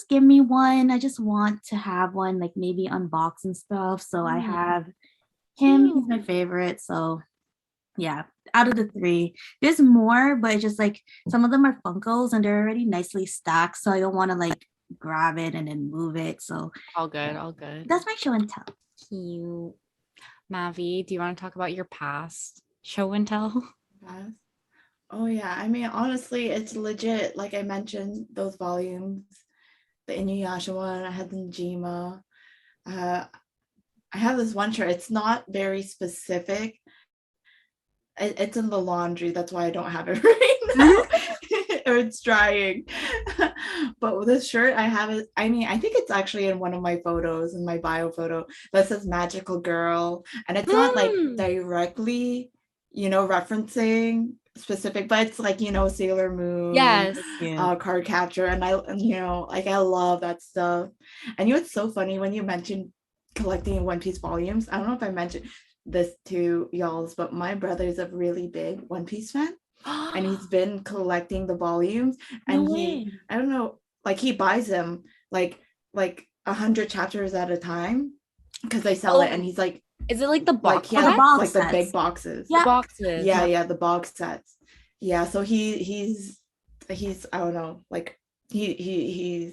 give me one. I just want to have one, like maybe unbox and stuff. So I have him. He's my favorite. So yeah, out of the 3, there's more, but it's just like some of them are Funkos and they're already nicely stacked. So I don't want to like grab it and then move it. So All good, all good. that's my show and tell. Cute. Mavi, do you want to talk about your past show and tell? Yes. Oh yeah, I mean honestly, it's legit. Like I mentioned, those volumes, the Inuyasha one, I had the Najima. I have this one shirt. It's not very specific. It's in the laundry. That's why I don't have it right now. Or it's drying. But with this shirt, I have it. I mean, I think it's actually in one of my photos, in my bio photo, that says magical girl. And it's not like directly, referencing specific, but it's like, Sailor Moon. Yes. Card capture. And I love that stuff. And it's so funny when you mentioned collecting One Piece volumes. I don't know if I mentioned this to y'all's, but my brother's a really big One Piece fan. And he's been collecting the volumes, and I don't know, like he buys them like 100 chapters at a time because they sell it, and he's like, is it like the box? Like, yeah, the box like sets. the big boxes. The boxes. Yeah, the box sets. Yeah, so he's I don't know, like he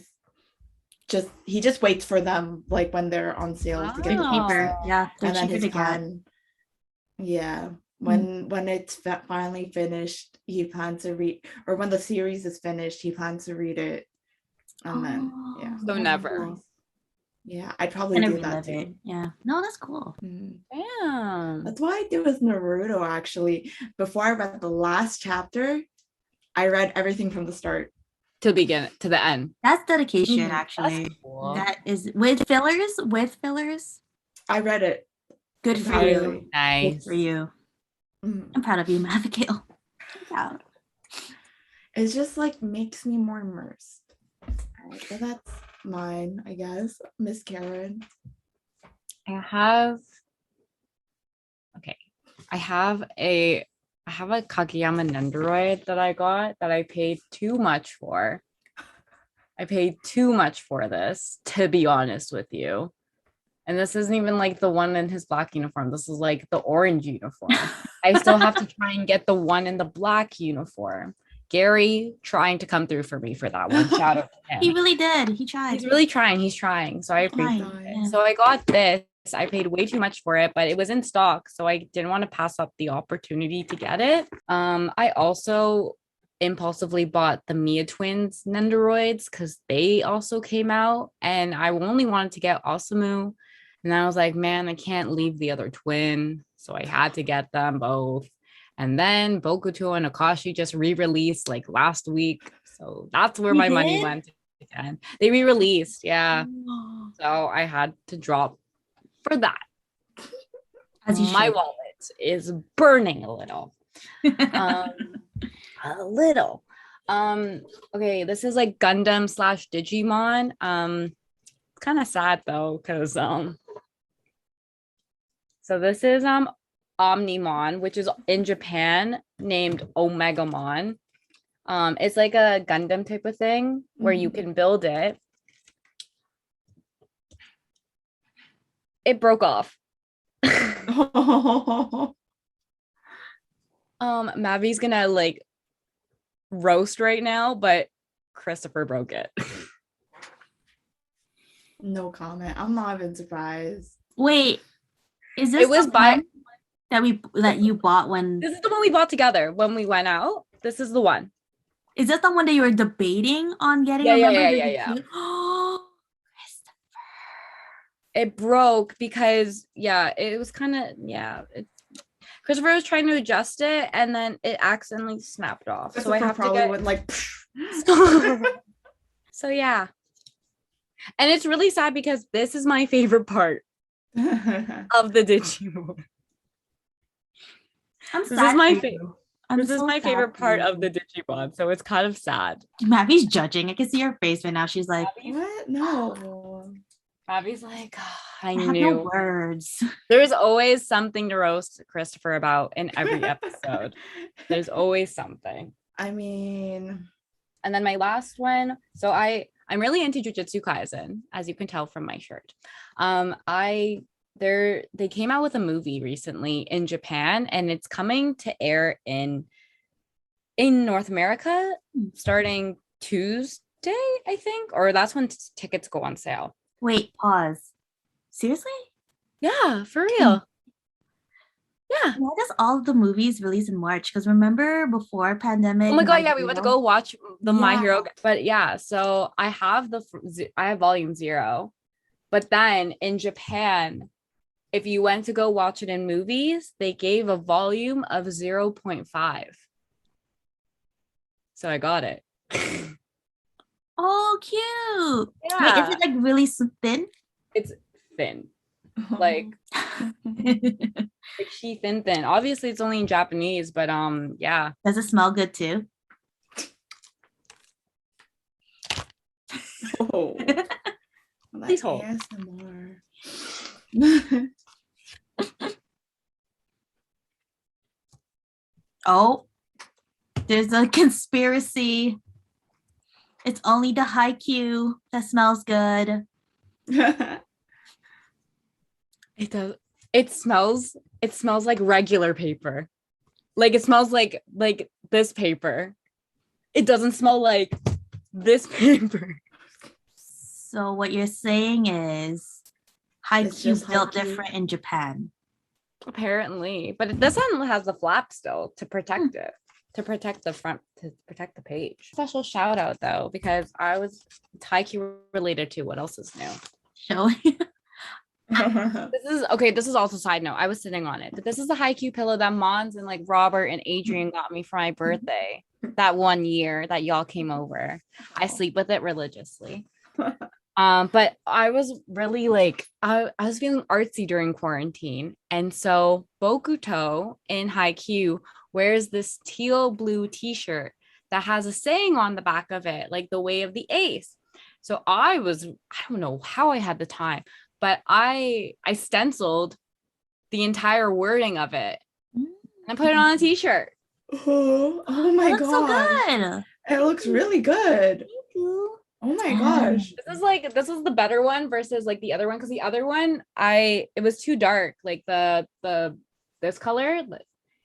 just waits for them like when they're on sale to get They're them cheaper. Yeah, they're and then cheaper his to get. plan, yeah, when it's finally finished, he plans to read, or when the series is finished, he plans to read it, and then yeah. So that's never. cool. Yeah, I'd probably Gonna do that relive too. it. Yeah. No, that's cool. Damn. That's what I did with Naruto, actually. Before I read the last chapter, I read everything from the start. To begin to the end. That's dedication, Mhm. actually. That's cool. That is with fillers. With fillers. I read it. Good for entirely. you. Good Nice. for you. Mhm. I'm proud of you, Abigail. I'm proud. It just like makes me more immersed. All right, so that's mine, I guess. Miss Karen. I have a Kageyama Nendoroid that I got that I paid too much for. I paid too much for this, to be honest with you. And this isn't even like the one in his black uniform. This is like the orange uniform. I still have to try and get the one in the black uniform. Gary trying to come through for me for that one. Shout out to him. He really did. He tried. He's really trying. He's trying. So I appreciate Fine. it. Yeah. So I got this. I paid way too much for it, but it was in stock. So I didn't want to pass up the opportunity to get it. I also impulsively bought the Mia Twins Nendoroids because they also came out. And I only wanted to get Osamu. And I was like, man, I can't leave the other twin. So I had to get them both. And then Bokuto and Akashi just re-released like last week. So that's where They my money did? went again. They re-released, yeah. So I had to drop for that. As you My should. wallet is burning a little. A little. Okay, this is like Gundam / Digimon. It's kind of sad though, because so this is Omnimon, which is in Japan named Omegamon. It's like a Gundam type of thing where you can build it. It broke off. Mavi's gonna like roast right now, but Christopher broke it. No comment. I'm not even surprised. Wait, is this It was the by one that you bought when? this is the one we bought together when we went out. This is the one. Is this the one that you were debating on getting? Yeah, Remember yeah. Oh, It broke because it was kind of Christopher was trying to adjust it and then it accidentally snapped off. So I have to get went like so yeah. And it's really sad because this is my favorite part of the Digimon. I'm This sad is my for favorite. you. I'm This is so my sad favorite for part you. of the Digimon, so it's kind of sad. Mavi's judging. I can see her face right now. She's like, what? No. Abby's like, "Oh, I I have knew." no words. There's always something to roast Christopher about in every episode. There's always something. I mean, And then my last one. So I'm really into Jujutsu Kaisen, as you can tell from my shirt. They came out with a movie recently in Japan, and it's coming to air in North America starting Tuesday, I think, or that's when tickets go on sale. Wait, pause. Seriously? Yeah, for real. Yeah. Why does all of the movies release in March? Because remember before pandemic? Oh my god, My we went to Hero- go watch the My Yeah. Hero. But yeah, so I have volume 0. But then in Japan, if you went to go watch it in movies, they gave a volume of 0.5. So I got it. Oh, cute. Wait, Yeah. is it like really thin? It's thin. Like she thin. Obviously it's only in Japanese, but yeah. Does it smell good too? oh, Please hold. ASMR. Oh, there's a conspiracy. It's only the high Q that smells good. It does. It smells like regular paper. Like it smells like this paper. It doesn't smell like this paper. So what you're saying is It's just Haikyuu built Haikyuu. different in Japan. Apparently, but this one has the flap still to protect it, to protect the front, to protect the page. Special shout out though, because I was Haikyuu related to what else is new. Showing. This is also side note. I was sitting on it, but this is the Haikyuu pillow that Mons and like Robert and Adrian got me for my birthday that one year that y'all came over. I sleep with it religiously. But I was really like I was feeling artsy during quarantine, and so Bokuto in Haikyuu wears this teal blue t-shirt that has a saying on the back of it, like the way of the ace. So I don't know how I had the time, but I stenciled the entire wording of it and put it on a t-shirt. Oh my That looks so god. good. It looks really good. Thank you. Oh my gosh. This is the better one versus like the other one, because the other one it was too dark, like this color,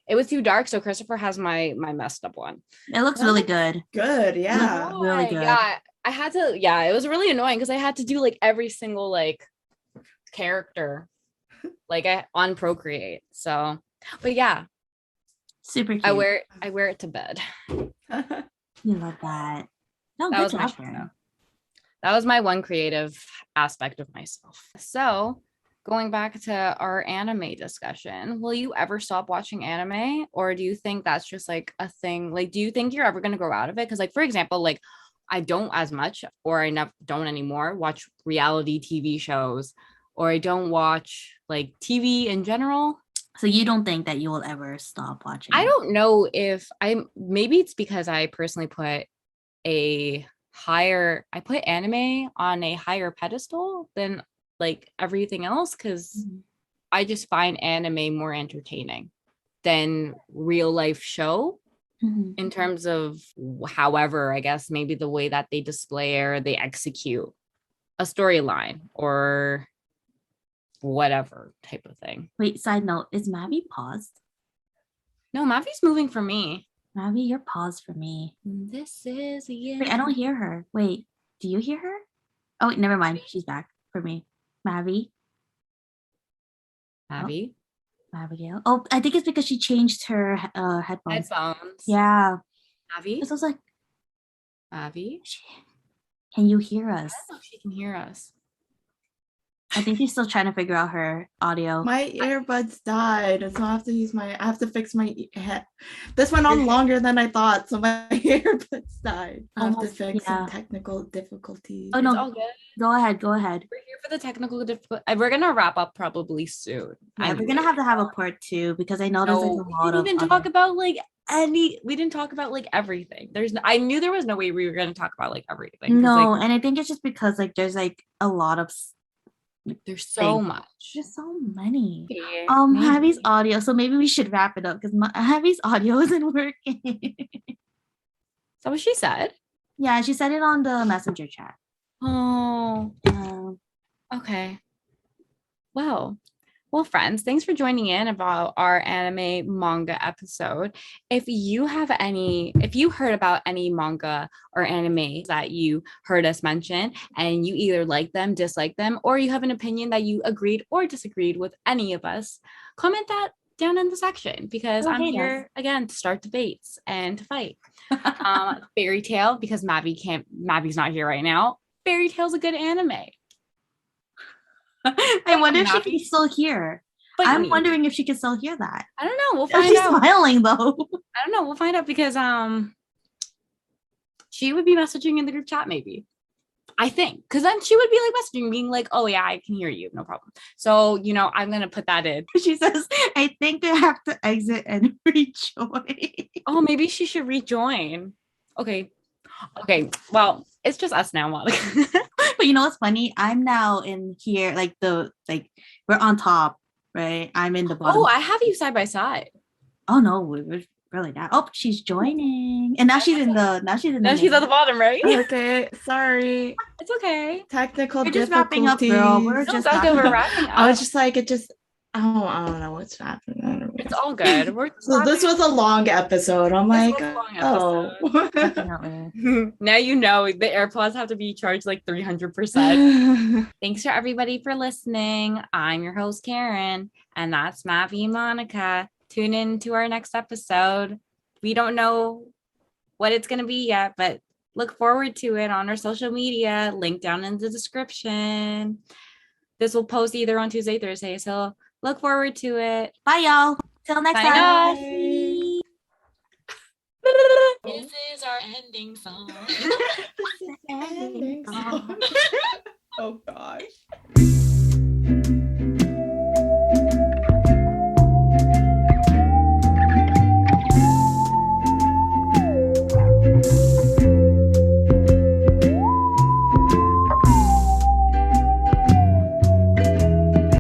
it was too dark, so Christopher has my messed up one. It looks really good. Good, yeah. Really good. Yeah, I had to, it was really annoying because I had to do like every single like character like on Procreate. So, but yeah, Super cute. I wear it to bed. You love that. No, That good was my job, shout Karen. out. That was my one creative aspect of myself. So going back to our anime discussion, will you ever stop watching anime, or do you think that's just like a thing? Like, do you think you're ever going to grow out of it? Because like, for example, like I don't as much, or I don't anymore watch reality TV shows, or I don't watch like TV in general. So you don't think that you will ever stop watching? I don't know if maybe it's because I personally put anime on a higher pedestal than like everything else, because I just find anime more entertaining than real life show in terms of, however, I guess maybe the way that they display or they execute a storyline or whatever type of thing. Wait, side note, is Mavi paused? No, Mavi's moving for me. Mavi, you're paused for me. This is Wait, I don't hear her. Wait, do you hear her? Oh, wait, never mind. She's back for me. Mavi. Mavi. Oh, Abigail. Oh, I think it's because she changed her headphones. Yeah. Mavi. So I was like, Mavi. Can you hear us? I don't know if she can hear us. I think she's still trying to figure out her audio. My earbuds died, so I have to fix my head. This went on longer than I thought, so my earbuds died. I have to fix some technical difficulties. Oh no, it's all good. Go ahead. We're here for the technical difficulty. We're gonna wrap up probably soon. Yeah, we're gonna have to have a part 2 because I know there's like a lot of. We didn't talk about like we didn't talk about like everything. I knew there was no way we were gonna talk about like everything. No, like, and I think it's just because like there's like a lot of. There's so much. There's so many. Yeah, Javi's audio. So maybe we should wrap it up because Javi's audio isn't working. Is that what she said? Yeah, she said it on the messenger chat. Oh. Okay. Well, friends, thanks for joining in about our anime manga episode. If you heard about any manga or anime that you heard us mention and you either like them, dislike them, or you have an opinion that you agreed or disagreed with any of us, comment that down in the section because I'm here again to start debates and to fight. Fairy Tail, because Mavi's not here right now. Fairy Tail's a good anime. I wonder if she can still hear. I'm wondering if she can still hear that. I don't know. We'll find out. She's smiling though. I don't know. We'll find out because she would be messaging in the group chat maybe. I think because then she would be like messaging, being like, "Oh yeah, I can hear you, no problem." So I'm gonna put that in. She says, "I think I have to exit and rejoin." Oh, maybe she should rejoin. Okay. Well, it's just us now, Monica. But you know what's funny? I'm now in here, we're on top, right? I'm in the bottom. Oh, I have you side by side. Oh no, we're really not. Oh, she's joining, and now she's in the. Now she's at the bottom, right? Okay, sorry. It's okay. Technical we're difficulties. Just wrapping up, girl. We're just wrapping up. I was just like, I don't know what's happening. It's all good. We're So this was a long episode. I'm This like, was a long oh. Definitely. now you know the AirPods have to be charged like 300%. Thanks for everybody for listening. I'm your host, Karen, and that's Mavi and Monica. Tune in to our next episode. We don't know what it's going to be yet, but look forward to it on our social media, link down in the description. This will post either on Tuesday, Thursday, so look forward to it. Bye, y'all. Till next Sign time. off. This is our ending song. Ending song.